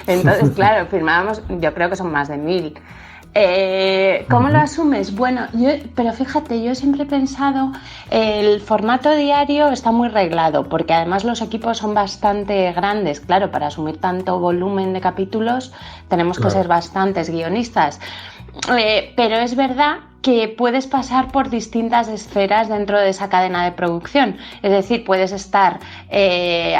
Entonces, claro, firmábamos, yo creo que son más de 1000. ¿Cómo lo asumes? Bueno, pero fíjate, yo siempre he pensado, el formato diario está muy reglado, porque además los equipos son bastante grandes. Claro, para asumir tanto volumen de capítulos tenemos que ser bastantes guionistas. Pero es verdad que puedes pasar por distintas esferas dentro de esa cadena de producción. Es decir, puedes estar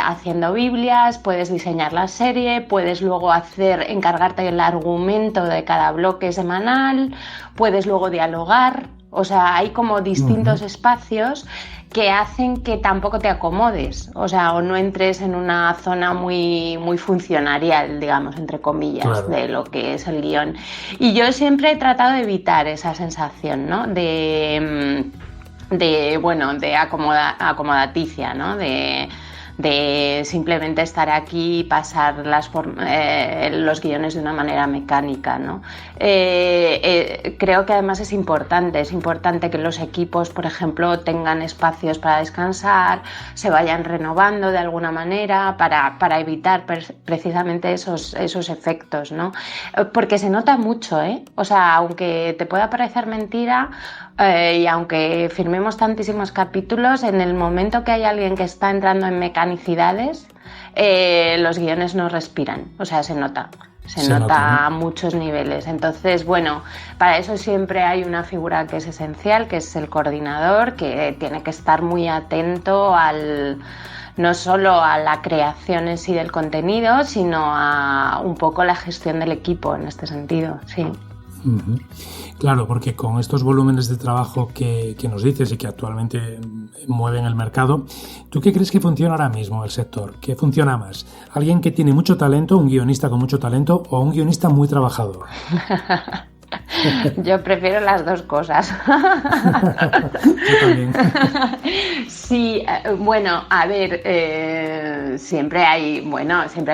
haciendo biblias, puedes diseñar la serie, puedes luego encargarte del argumento de cada bloque semanal, puedes luego dialogar. O sea, hay como distintos espacios que hacen que tampoco te acomodes, o sea, o no entres en una zona muy, muy funcionarial, digamos, entre comillas, de lo que es el guión. Y yo siempre he tratado de evitar esa sensación, ¿no? De acomodaticia, ¿no? De de simplemente estar aquí y pasar los guiones de una manera mecánica, ¿no? Creo que además es importante que los equipos, por ejemplo, tengan espacios para descansar, se vayan renovando de alguna manera para evitar precisamente esos efectos, ¿no? Porque se nota mucho, ¿eh? O sea, aunque te pueda parecer mentira, y aunque firmemos tantísimos capítulos, en el momento que hay alguien que está entrando en mecanicidades, los guiones no respiran, o sea, se nota a muchos niveles. Entonces, bueno, para eso siempre hay una figura que es esencial, que es el coordinador, que tiene que estar muy atento no solo a la creación en sí del contenido, sino a un poco la gestión del equipo en este sentido, sí. Uh-huh. Claro, porque con estos volúmenes de trabajo que nos dices y que actualmente mueven el mercado, ¿tú qué crees que funciona ahora mismo el sector? ¿Qué funciona más? ¿Alguien que tiene mucho talento, un guionista con mucho talento o un guionista muy trabajador? Yo prefiero las dos cosas. Yo también. Sí, bueno, a ver, siempre hay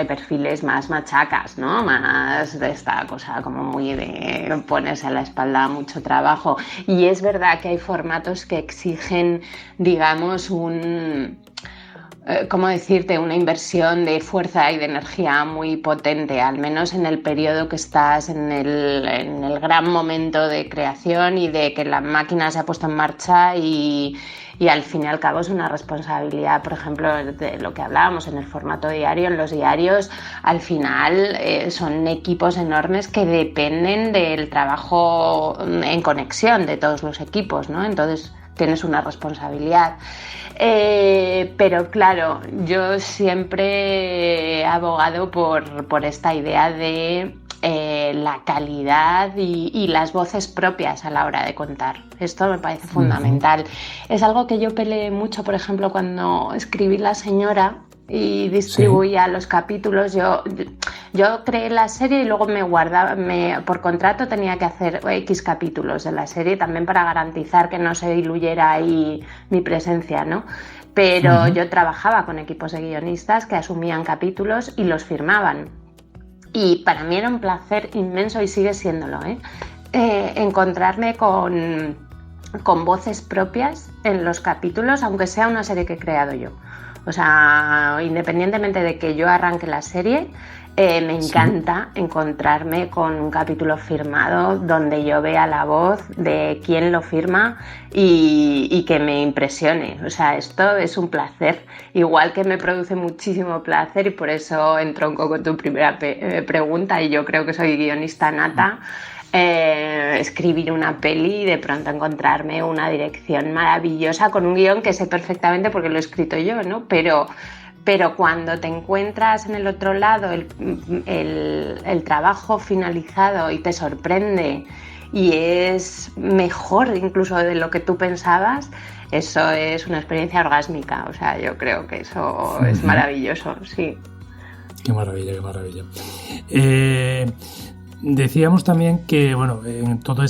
perfiles más machacas, ¿no? Más de esta cosa como muy de ponerse a la espalda mucho trabajo. Y es verdad que hay formatos que exigen, digamos, ¿cómo decirte? Una inversión de fuerza y de energía muy potente, al menos en el periodo que estás en el gran momento de creación y de que la máquina se ha puesto en marcha y al fin y al cabo es una responsabilidad, por ejemplo, de lo que hablábamos en el formato diario. En los diarios, al final, son equipos enormes que dependen del trabajo en conexión de todos los equipos, ¿no? Entonces tienes una responsabilidad. Pero claro, yo siempre he abogado por esta idea de la calidad y las voces propias a la hora de contar. Esto me parece fundamental. Es algo que yo peleé mucho, por ejemplo, cuando escribí La Señora y distribuía los capítulos. Yo creé la serie y luego me guardaba, por contrato tenía que hacer X capítulos de la serie también para garantizar que no se diluyera ahí mi presencia, ¿no? Pero yo trabajaba con equipos de guionistas que asumían capítulos y los firmaban. Y para mí era un placer inmenso, y sigue siéndolo, encontrarme con voces propias en los capítulos, aunque sea una serie que he creado yo. O sea, independientemente de que yo arranque la serie, me encanta encontrarme con un capítulo firmado donde yo vea la voz de quien lo firma y que me impresione. O sea, esto es un placer, igual que me produce muchísimo placer, y por eso entronco con tu primera pregunta, y yo creo que soy guionista nata. Escribir una peli y de pronto encontrarme una dirección maravillosa con un guión que sé perfectamente porque lo he escrito yo, ¿no? Pero cuando te encuentras en el otro lado el trabajo finalizado y te sorprende y es mejor incluso de lo que tú pensabas, eso es una experiencia orgásmica. O sea, yo creo que eso es maravilloso, sí. Qué maravilla, qué maravilla. Decíamos también que, bueno, en todo el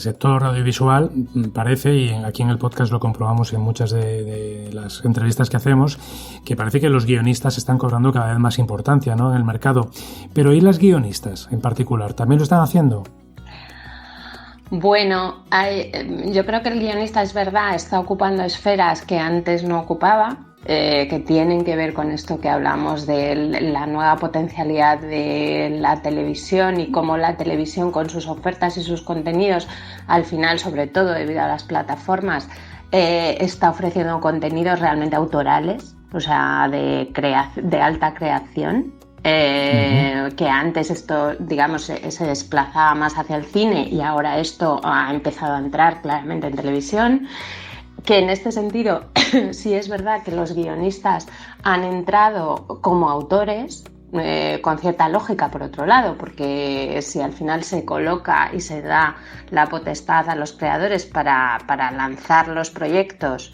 sector audiovisual parece, y aquí en el podcast lo comprobamos en muchas de las entrevistas que hacemos, que parece que los guionistas están cobrando cada vez más importancia, ¿no?, en el mercado. Pero ¿y las guionistas en particular? ¿También lo están haciendo? Bueno, yo creo que el guionista, es verdad, está ocupando esferas que antes no ocupaba, que tienen que ver con esto que hablamos de la nueva potencialidad de la televisión y cómo la televisión, con sus ofertas y sus contenidos, al final, sobre todo debido a las plataformas, está ofreciendo contenidos realmente autorales, o sea, de alta creación. Que antes esto, digamos, se desplazaba más hacia el cine, y ahora esto ha empezado a entrar claramente en televisión. Que en este sentido sí es verdad que los guionistas han entrado como autores, con cierta lógica por otro lado, porque si al final se coloca y se da la potestad a los creadores para lanzar los proyectos,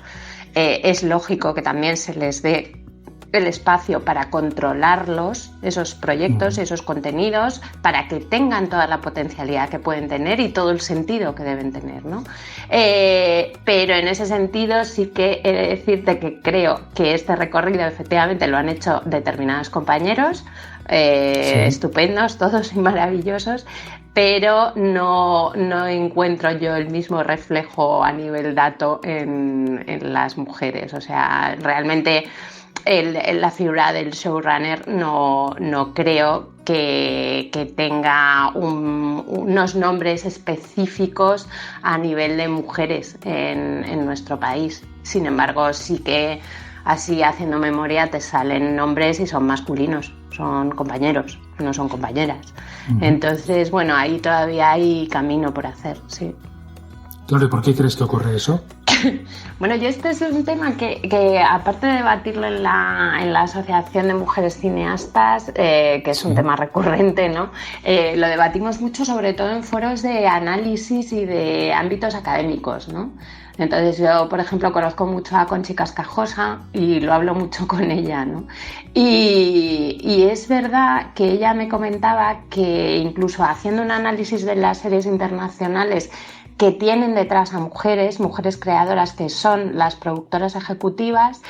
es lógico que también se les dé el espacio para controlarlos, esos proyectos, esos contenidos, para que tengan toda la potencialidad que pueden tener y todo el sentido que deben tener, ¿no? Pero en ese sentido sí que he de decirte que creo que este recorrido efectivamente lo han hecho determinados compañeros, estupendos, todos y maravillosos, pero no encuentro yo el mismo reflejo a nivel dato en las mujeres. O sea, realmente la figura del showrunner no creo que tenga unos nombres específicos a nivel de mujeres en nuestro país. Sin embargo, sí que así haciendo memoria te salen nombres y son masculinos, son compañeros, no son compañeras. Entonces, bueno, ahí todavía hay camino por hacer, sí. Claro, ¿y por qué crees que ocurre eso? Bueno, yo este es un tema que aparte de debatirlo en la Asociación de Mujeres Cineastas, que es un tema recurrente, ¿no? Lo debatimos mucho, sobre todo en foros de análisis y de ámbitos académicos, ¿no? Entonces yo, por ejemplo, conozco mucho a Conchi Cascajosa y lo hablo mucho con ella, ¿no? Y es verdad que ella me comentaba que incluso haciendo un análisis de las series internacionales que tienen detrás a mujeres creadoras que son las productoras ejecutivas,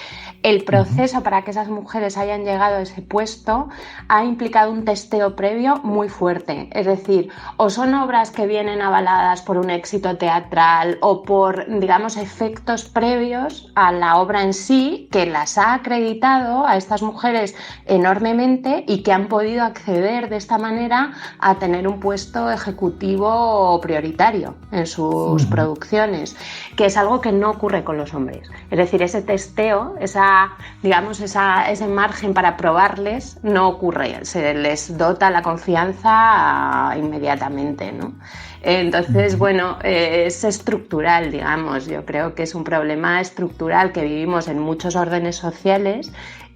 el proceso para que esas mujeres hayan llegado a ese puesto ha implicado un testeo previo muy fuerte. Es decir, o son obras que vienen avaladas por un éxito teatral o por, digamos, efectos previos a la obra en sí que las ha acreditado a estas mujeres enormemente y que han podido acceder de esta manera a tener un puesto ejecutivo prioritario en sus producciones, que es algo que no ocurre con los hombres. Es decir, ese testeo, ese margen para probarles no ocurre, se les dota la confianza inmediatamente, ¿no? Entonces, bueno, es estructural, digamos. Yo creo que es un problema estructural que vivimos en muchos órdenes sociales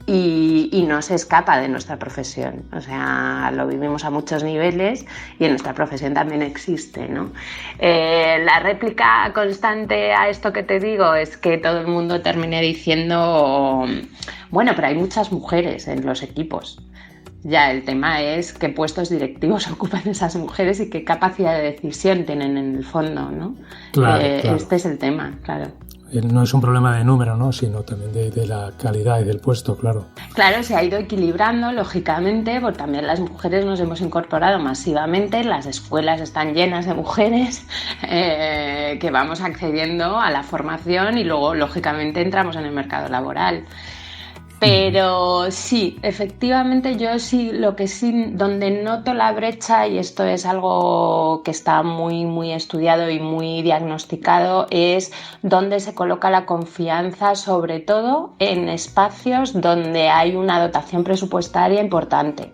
y no se escapa de nuestra profesión. O sea, lo vivimos a muchos niveles y en nuestra profesión también existe, ¿no? La réplica constante a esto que te digo es que todo el mundo termine diciendo, bueno, pero hay muchas mujeres en los equipos. Ya, el tema es qué puestos directivos ocupan esas mujeres y qué capacidad de decisión tienen en el fondo, ¿no? Claro. Este es el tema, claro. No es un problema de número, ¿no? Sino también de la calidad y del puesto, claro. Claro, se ha ido equilibrando, lógicamente, porque también las mujeres nos hemos incorporado masivamente, las escuelas están llenas de mujeres que vamos accediendo a la formación y luego, lógicamente, entramos en el mercado laboral. Pero sí, efectivamente yo sí, donde noto la brecha, y esto es algo que está muy, muy estudiado y muy diagnosticado, es donde se coloca la confianza, sobre todo en espacios donde hay una dotación presupuestaria importante.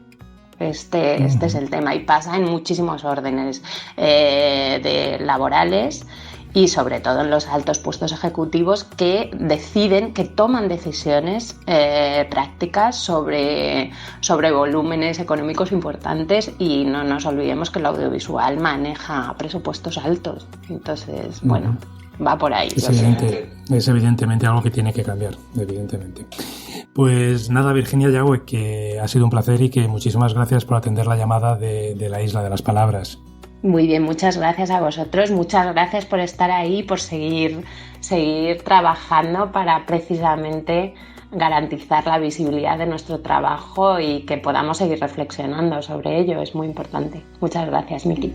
Este es el tema y pasa en muchísimos órdenes laborales. Y sobre todo en los altos puestos ejecutivos que toman decisiones prácticas sobre volúmenes económicos importantes, y no nos olvidemos que el audiovisual maneja presupuestos altos. Entonces, bueno, va por ahí. Es evidentemente algo que tiene que cambiar, evidentemente. Pues nada, Virginia Yagüe, que ha sido un placer y que muchísimas gracias por atender la llamada de la Isla de las Palabras. Muy bien, muchas gracias a vosotros, muchas gracias por estar ahí, por seguir trabajando para precisamente garantizar la visibilidad de nuestro trabajo y que podamos seguir reflexionando sobre ello, es muy importante. Muchas gracias, Miki.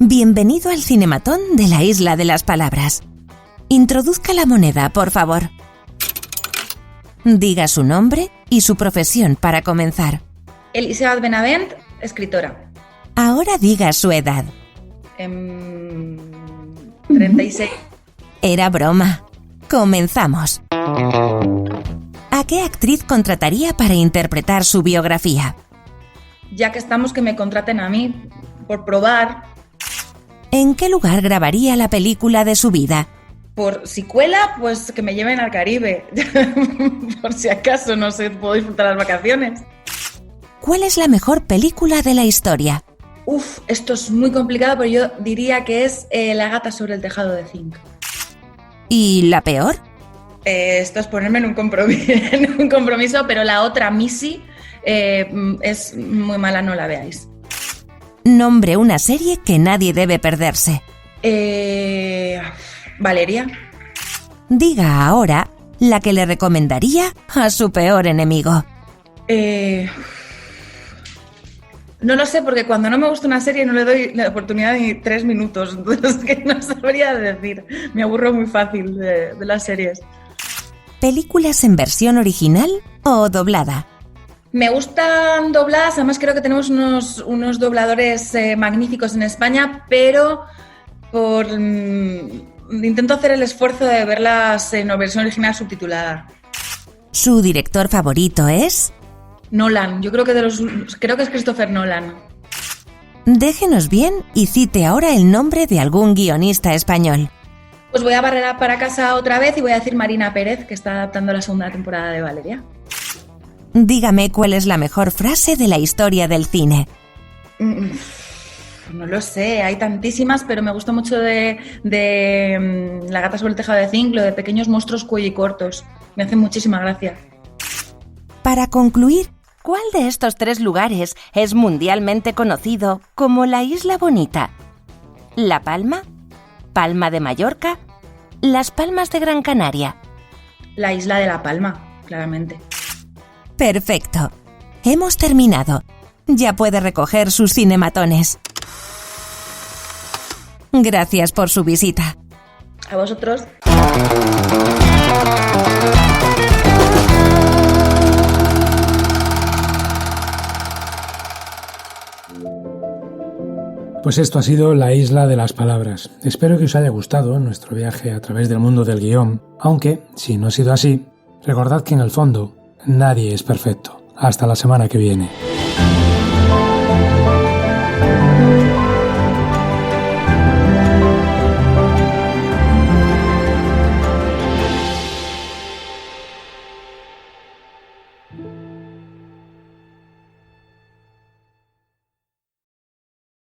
Bienvenido al Cinematón de la Isla de las Palabras. Introduzca la moneda, por favor. Diga su nombre y su profesión para comenzar. Elisabeth Benavent, escritora. Ahora diga su edad. 36. Era broma. Comenzamos. ¿A qué actriz contrataría para interpretar su biografía? Ya que estamos, que me contraten a mí, por probar. ¿En qué lugar grabaría la película de su vida? Por si cuela, pues que me lleven al Caribe. Por si acaso, no sé, puedo disfrutar las vacaciones. ¿cuál es la mejor película de la historia? Esto es muy complicado, pero yo diría que es La gata sobre el tejado de zinc. ¿Y la peor? Esto es ponerme en un compromiso, pero la otra, Missy, es muy mala, no la veáis. Nombre una serie que nadie debe perderse. Valeria. Diga ahora la que le recomendaría a su peor enemigo. No lo sé, porque cuando no me gusta una serie no le doy la oportunidad ni 3 minutos, entonces que no sabría decir. Me aburro muy fácil de las series. ¿Películas en versión original o doblada? Me gustan dobladas, además creo que tenemos unos dobladores magníficos en España, pero intento hacer el esfuerzo de verlas en versión original subtitulada. ¿Su director favorito es? Nolan, yo creo que es Christopher Nolan. Déjenos bien y cite ahora el nombre de algún guionista español. Pues voy a barrer para casa otra vez y voy a decir Marina Pérez, que está adaptando la segunda temporada de Valeria. Dígame cuál es la mejor frase de la historia del cine. No lo sé, hay tantísimas, pero me gusta mucho de La gata sobre el tejado de zinc, lo de pequeños monstruos cuellicortos. Me hace muchísima gracia. Para concluir, ¿cuál de estos 3 lugares es mundialmente conocido como la Isla Bonita? ¿La Palma? ¿Palma de Mallorca? ¿Las Palmas de Gran Canaria? La isla de La Palma, claramente. Perfecto. Hemos terminado. Ya puede recoger sus cinematones. Gracias por su visita. A vosotros. Pues esto ha sido La Isla de las Palabras. Espero que os haya gustado nuestro viaje a través del mundo del guión, aunque, si no ha sido así, recordad que en el fondo nadie es perfecto. Hasta la semana que viene.